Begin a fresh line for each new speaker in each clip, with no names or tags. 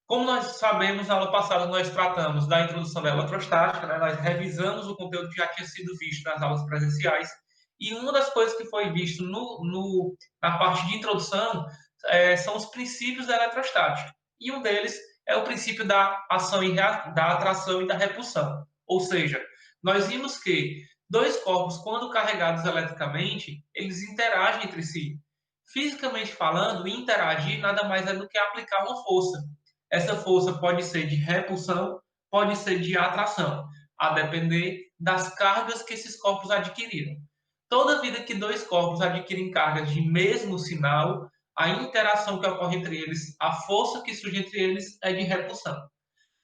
Como nós sabemos, na aula passada nós tratamos da introdução da eletrostática, né? Nós revisamos o conteúdo que já tinha sido visto nas aulas presenciais, e uma das coisas que foi visto na parte de introdução são os princípios da eletrostática. E um deles é o princípio da ação da atração e da repulsão. Ou seja, nós vimos que dois corpos, quando carregados eletricamente, eles interagem entre si. Fisicamente falando, interagir nada mais é do que aplicar uma força. Essa força pode ser de repulsão, pode ser de atração, a depender das cargas que esses corpos adquiriram. Toda vida que dois corpos adquirem cargas de mesmo sinal, a interação que ocorre entre eles, a força que surge entre eles é de repulsão.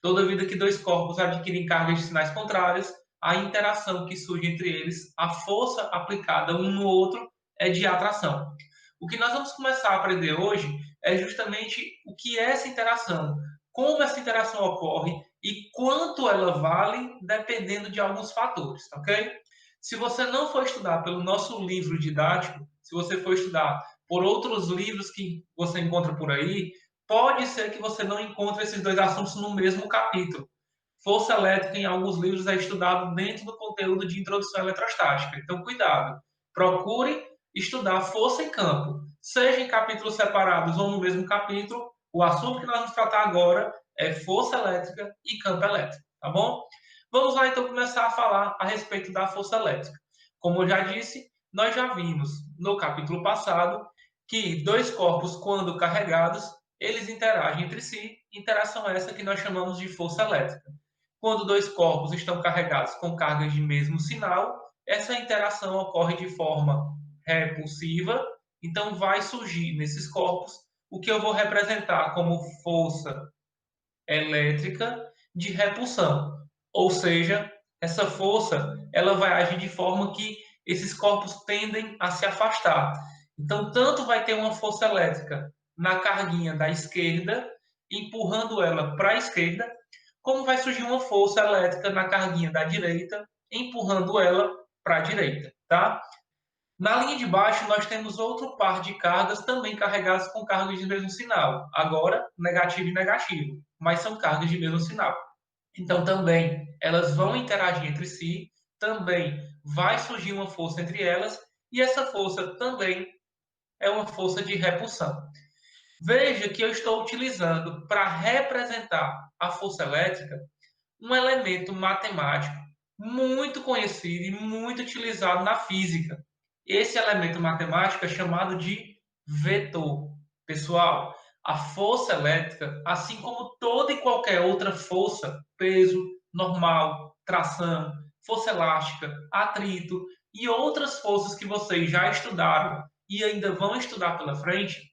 Toda vida que dois corpos adquirem cargas de sinais contrários, a interação que surge entre eles, a força aplicada um no outro é de atração. O que nós vamos começar a aprender hoje é justamente o que é essa interação, como essa interação ocorre e quanto ela vale dependendo de alguns fatores, ok? Se você não for estudar pelo nosso livro didático, se você for estudar por outros livros que você encontra por aí, pode ser que você não encontre esses dois assuntos no mesmo capítulo. Força elétrica, em alguns livros, é estudado dentro do conteúdo de introdução à eletrostática. Então, cuidado. Procure estudar força e campo, seja em capítulos separados ou no mesmo capítulo. O assunto que nós vamos tratar agora é força elétrica e campo elétrico, tá bom? Vamos lá, então, começar a falar a respeito da força elétrica. Como eu já disse, nós já vimos no capítulo passado que dois corpos, quando carregados, eles interagem entre si, interação essa que nós chamamos de força elétrica. Quando dois corpos estão carregados com cargas de mesmo sinal, essa interação ocorre de forma repulsiva, então vai surgir nesses corpos o que eu vou representar como força elétrica de repulsão. Ou seja, essa força ela vai agir de forma que esses corpos tendem a se afastar. Então, tanto vai ter uma força elétrica na carguinha da esquerda, empurrando ela para a esquerda, como vai surgir uma força elétrica na carguinha da direita, empurrando ela para a direita, tá? Na linha de baixo, nós temos outro par de cargas também carregadas com cargas de mesmo sinal. Agora, negativo e negativo, mas são cargas de mesmo sinal. Então, também, elas vão interagir entre si, também vai surgir uma força entre elas, e essa força também é uma força de repulsão. Veja que eu estou utilizando para representar a força elétrica um elemento matemático muito conhecido e muito utilizado na física. Esse elemento matemático é chamado de vetor. Pessoal, a força elétrica, assim como toda e qualquer outra força, peso, normal, tração, força elástica, atrito e outras forças que vocês já estudaram e ainda vão estudar pela frente,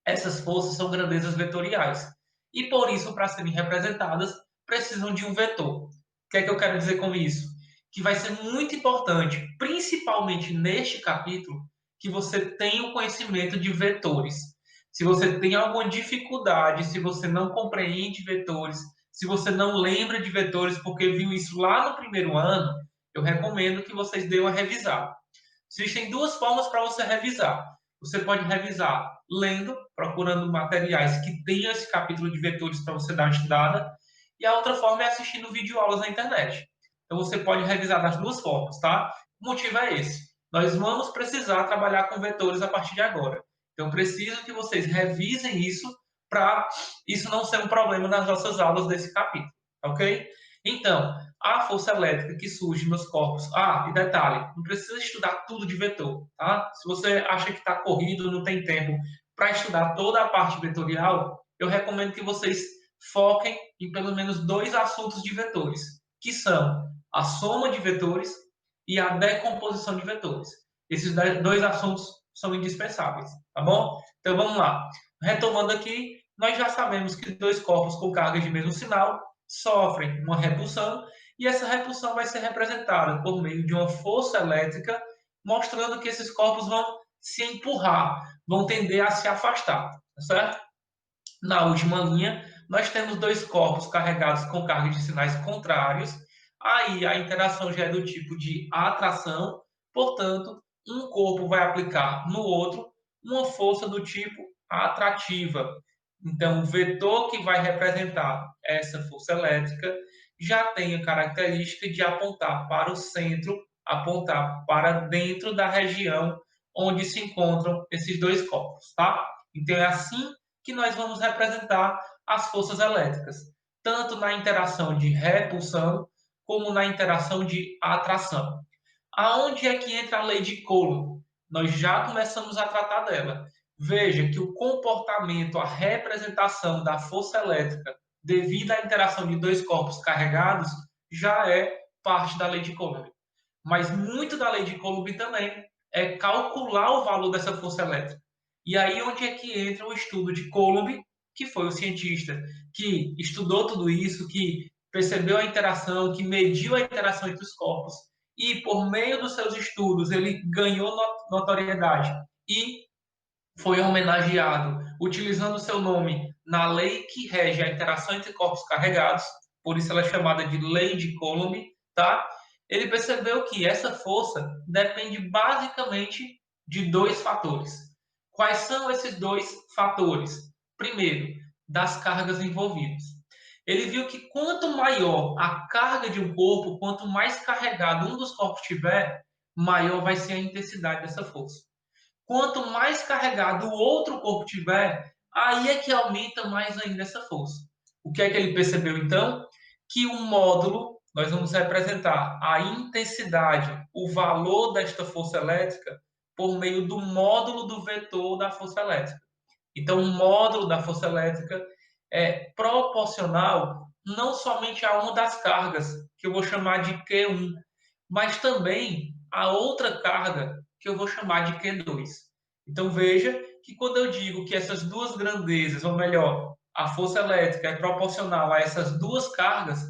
essas forças são grandezas vetoriais. E por isso, para serem representadas, precisam de um vetor. O que é que eu quero dizer com isso? Que vai ser muito importante, principalmente neste capítulo, que você tenha o conhecimento de vetores. Se você tem alguma dificuldade, se você não compreende vetores, se você não lembra de vetores porque viu isso lá no primeiro ano, eu recomendo que vocês dêem uma revisada. Existem duas formas para você revisar. Você pode revisar lendo, procurando materiais que tenham esse capítulo de vetores para você dar uma estudada, e a outra forma é assistindo videoaulas na internet. Então você pode revisar das duas formas, tá? O motivo é esse. Nós vamos precisar trabalhar com vetores a partir de agora. Então preciso que vocês revisem isso para isso não ser um problema nas nossas aulas desse capítulo, ok? Então, a força elétrica que surge nos corpos. Ah, e detalhe, não precisa estudar tudo de vetor, tá? Se você acha que está corrido, não tem tempo para estudar toda a parte vetorial, eu recomendo que vocês foquem em pelo menos dois assuntos de vetores, que são a soma de vetores e a decomposição de vetores. Esses dois assuntos são indispensáveis, tá bom? Então vamos lá. Retomando aqui, nós já sabemos que dois corpos com cargas de mesmo sinal sofrem uma repulsão, e essa repulsão vai ser representada por meio de uma força elétrica, mostrando que esses corpos vão se empurrar, vão tender a se afastar, tá certo? Na última linha, nós temos dois corpos carregados com cargas de sinais contrários, aí a interação já é do tipo de atração, Portanto, um corpo vai aplicar no outro uma força do tipo atrativa. Então, o vetor que vai representar essa força elétrica já tem a característica de apontar para o centro, apontar para dentro da região onde se encontram esses dois corpos, tá? Então, é assim que nós vamos representar as forças elétricas, tanto na interação de repulsão, como na interação de atração. Aonde é que entra a lei de Coulomb? Nós já começamos a tratar dela. Veja que o comportamento, a representação da força elétrica devido à interação de dois corpos carregados já é parte da lei de Coulomb. Mas muito da lei de Coulomb também é calcular o valor dessa força elétrica. E aí onde é que entra o estudo de Coulomb, que foi o cientista que estudou tudo isso, que percebeu a interação, que mediu a interação entre os corpos e por meio dos seus estudos ele ganhou notoriedade e foi homenageado utilizando seu nome na lei que rege a interação entre corpos carregados, por isso ela é chamada de lei de Coulomb, tá? Ele percebeu que essa força depende basicamente de dois fatores. Quais são esses dois fatores? Primeiro, das cargas envolvidas. Ele viu que quanto maior a carga de um corpo, quanto mais carregado um dos corpos tiver, maior vai ser a intensidade dessa força. Quanto mais carregado o outro corpo tiver, aí é que aumenta mais ainda essa força. O que é que ele percebeu então? Que o módulo, nós vamos representar a intensidade, o valor desta força elétrica por meio do módulo do vetor da força elétrica. Então, o módulo da força elétrica é proporcional não somente a uma das cargas, que eu vou chamar de Q1, mas também a outra carga, que eu vou chamar de Q2. Então, veja que quando eu digo que essas duas grandezas, ou melhor, a força elétrica é proporcional a essas duas cargas,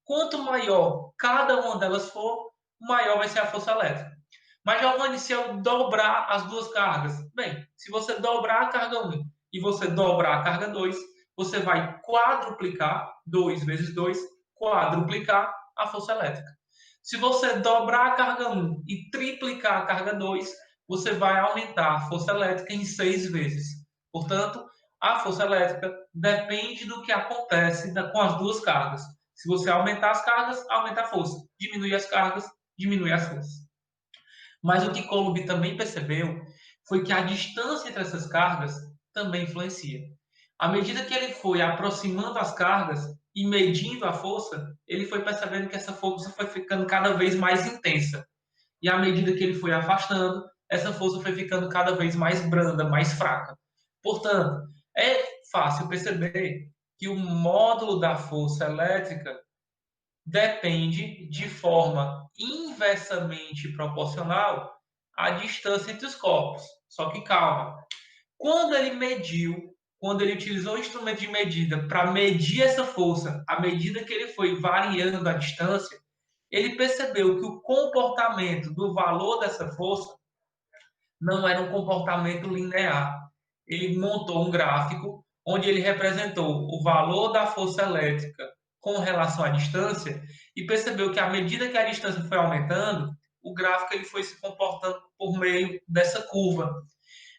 quanto maior cada uma delas for, maior vai ser a força elétrica. Mas, Giovanni, se eu dobrar as duas cargas? Bem, se você dobrar a carga 1 e você dobrar a carga 2, você vai quadruplicar, 2 vezes 2, quadruplicar a força elétrica. Se você dobrar a carga 1 e triplicar a carga 2, você vai aumentar a força elétrica em 6 vezes. Portanto, a força elétrica depende do que acontece com as duas cargas. Se você aumentar as cargas, aumenta a força. Diminuir as cargas, diminui as forças. Mas o que Coulomb também percebeu foi que a distância entre essas cargas também influencia. À medida que ele foi aproximando as cargas e medindo a força, ele foi percebendo que essa força foi ficando cada vez mais intensa. E à medida que ele foi afastando, essa força foi ficando cada vez mais branda, mais fraca. Portanto, é fácil perceber que o módulo da força elétrica depende de forma inversamente proporcional à distância entre os corpos. Só que calma. Quando ele mediu, quando ele utilizou o instrumento de medida para medir essa força, à medida que ele foi variando a distância, ele percebeu que o comportamento do valor dessa força não era um comportamento linear. Ele montou um gráfico onde ele representou o valor da força elétrica com relação à distância e percebeu que à medida que a distância foi aumentando, o gráfico ele foi se comportando por meio dessa curva.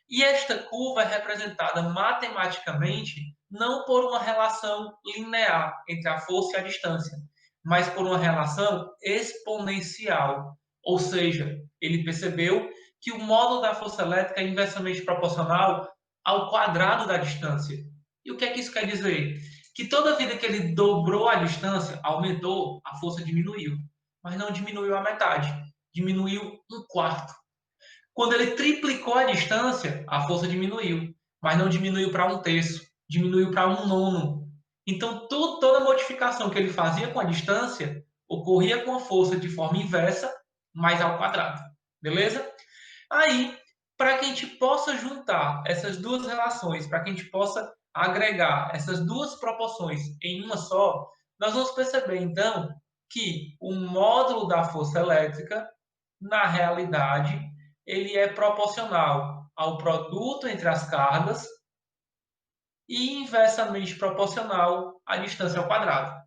E esta curva é representada matematicamente não por uma relação linear entre a força e a distância, mas por uma relação exponencial. Ou seja, ele percebeu que o módulo da força elétrica é inversamente proporcional ao quadrado da distância. E o que é que isso quer dizer? Que toda vida que ele dobrou a distância, aumentou, a força diminuiu. Mas não diminuiu a metade, diminuiu um quarto. Quando ele triplicou a distância, a força diminuiu, mas não diminuiu para um terço, diminuiu para um nono. Então, toda modificação que ele fazia com a distância ocorria com a força de forma inversa, mais ao quadrado. Beleza? Aí, para que a gente possa juntar essas duas relações, para que a gente possa agregar essas duas proporções em uma só, nós vamos perceber, então, que o módulo da força elétrica, na realidade, ele é proporcional ao produto entre as cargas e inversamente proporcional à distância ao quadrado.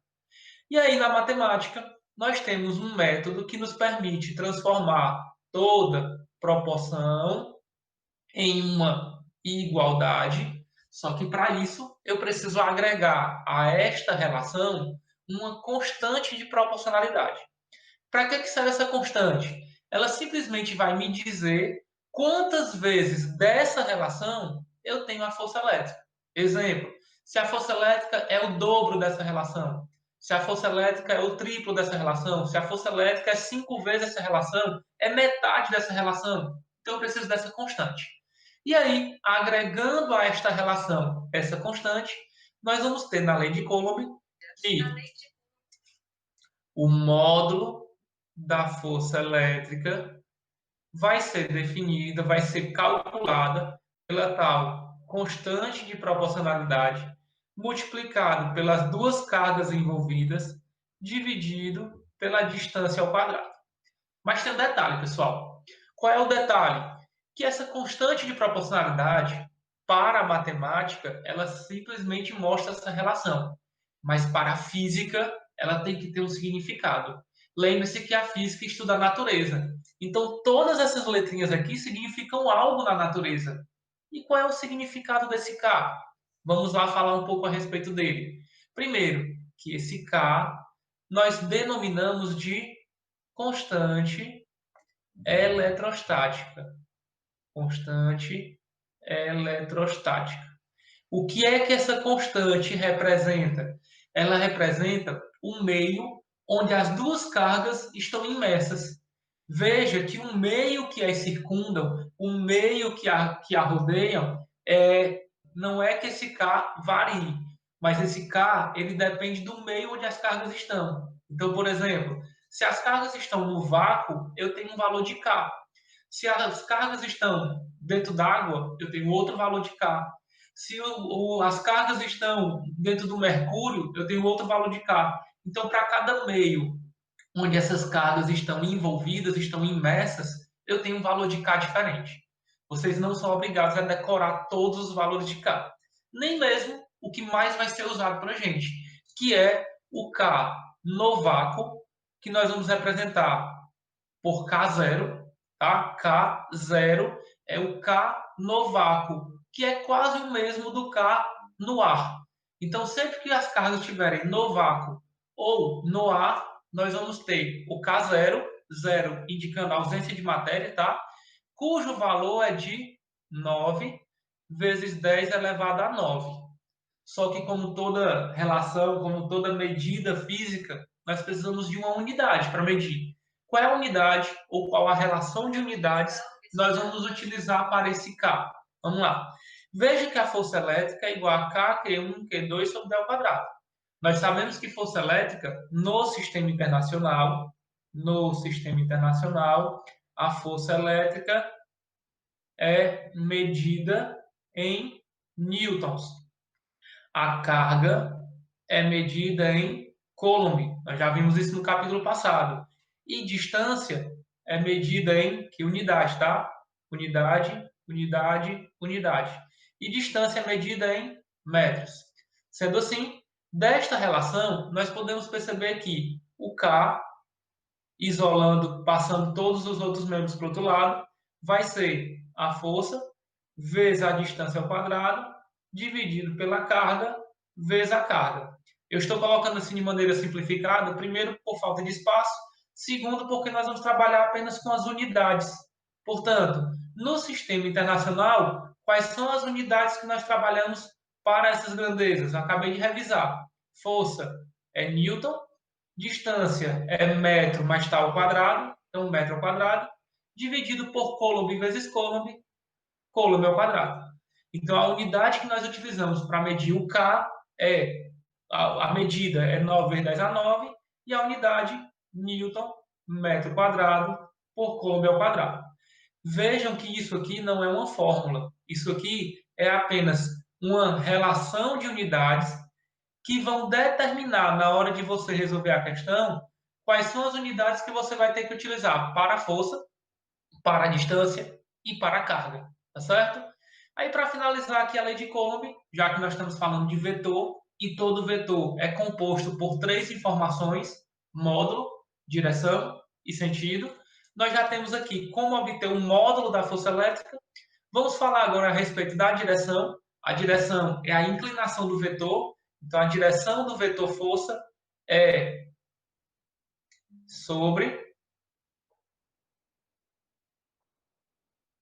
E aí, na matemática, nós temos um método que nos permite transformar toda proporção em uma igualdade, só que para isso eu preciso agregar a esta relação uma constante de proporcionalidade. Para que serve essa constante? Ela simplesmente vai me dizer quantas vezes dessa relação eu tenho a força elétrica. Exemplo, se a força elétrica é o dobro dessa relação, se a força elétrica é o triplo dessa relação, se a força elétrica é 5 vezes essa relação, é metade dessa relação. Então eu preciso dessa constante. E aí, agregando a esta relação essa constante, nós vamos ter na lei de Coulomb que o módulo da força elétrica vai ser definida, vai ser calculada pela tal constante de proporcionalidade multiplicado pelas duas cargas envolvidas dividido pela distância ao quadrado. Mas tem um detalhe, pessoal. Qual é o detalhe? Que essa constante de proporcionalidade, para a matemática, ela simplesmente mostra essa relação. Mas para a física, ela tem que ter um significado. Lembre-se que a física estuda a natureza. Então, todas essas letrinhas aqui significam algo na natureza. E qual é o significado desse K? Vamos lá falar um pouco a respeito dele. Primeiro, que esse K nós denominamos de constante eletrostática. Constante eletrostática. O que é que essa constante representa? Ela representa um meio onde as duas cargas estão imersas. Veja que um meio que as circundam, um meio que a rodeiam, não é que esse K varie, mas esse K ele depende do meio onde as cargas estão. Então, por exemplo, se as cargas estão no vácuo, eu tenho um valor de K. Se as cargas estão dentro d'água, eu tenho outro valor de K. Se as cargas estão dentro do mercúrio, eu tenho outro valor de K. Então, para cada meio onde essas cargas estão envolvidas, estão imersas, eu tenho um valor de K diferente. Vocês não são obrigados a decorar todos os valores de K. Nem mesmo o que mais vai ser usado para a gente, que é o K no vácuo, que nós vamos representar por K0, tá? K0 é o K no vácuo, que é quase o mesmo do K no ar. Então, sempre que as cargas estiverem no vácuo ou no ar, nós vamos ter o K0, 0 indicando a ausência de matéria, tá? Cujo valor é de 9 vezes 10 elevado a 9. Só que, como toda relação, como toda medida física, nós precisamos de uma unidade para medir. Qual é a unidade ou qual a relação de unidades nós vamos utilizar para esse K? Vamos lá. Veja que a força elétrica é igual a K, Q1, Q2 sobre D ao quadrado. Nós sabemos que força elétrica no sistema internacional, a força elétrica é medida em newtons. A carga é medida em Coulomb. Nós já vimos isso no capítulo passado. E distância é medida em que unidade, tá? Unidade, unidade, unidade. E distância é medida em metros. Sendo assim, desta relação, nós podemos perceber que o K, isolando, passando todos os outros membros para o outro lado, vai ser a força vezes a distância ao quadrado, dividido pela carga, vezes a carga. Eu estou colocando assim de maneira simplificada, primeiro, por falta de espaço, segundo, porque nós vamos trabalhar apenas com as unidades. Portanto, no sistema internacional, quais são as unidades que nós trabalhamos para essas grandezas? Eu acabei de revisar. Força é Newton, distância é metro mais tal ao quadrado, então metro ao quadrado, dividido por Coulomb vezes Coulomb, Coulomb ao quadrado. Então, a unidade que nós utilizamos para medir o K é, a medida é 9 vezes 10 a 9, e a unidade, Newton, metro quadrado, por Coulomb ao quadrado. Vejam que isso aqui não é uma fórmula. Isso aqui é apenas uma relação de unidades que vão determinar, na hora de você resolver a questão, quais são as unidades que você vai ter que utilizar para a força, para a distância e para a carga. Tá certo? Aí, para finalizar aqui a lei de Coulomb, já que nós estamos falando de vetor, e todo vetor é composto por três informações, módulo, direção e sentido, Nós já temos aqui como obter o módulo da força elétrica. Vamos falar agora a respeito da direção. A direção é a inclinação do vetor. Então, a direção do vetor força é sobre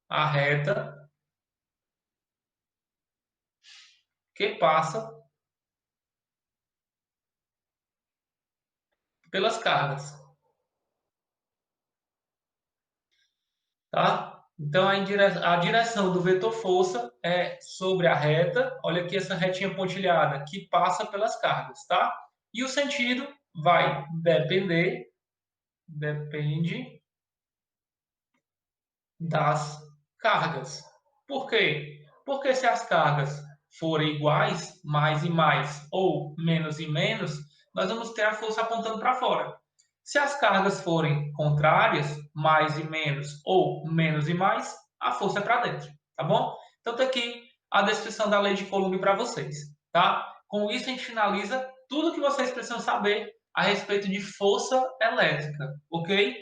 a reta que passa pelas cargas. Tá? Então, a direção do vetor força é sobre a reta. Olha aqui essa retinha pontilhada que passa pelas cargas. Tá? E o sentido vai depende das cargas. Por quê? Porque se as cargas forem iguais, mais e mais, ou menos e menos, nós vamos ter a força apontando para fora. Se as cargas forem contrárias, mais e menos, ou menos e mais, a força é para dentro, tá bom? Então tá aqui a descrição da lei de Coulomb para vocês, tá? Com isso a gente finaliza tudo que vocês precisam saber a respeito de força elétrica, ok?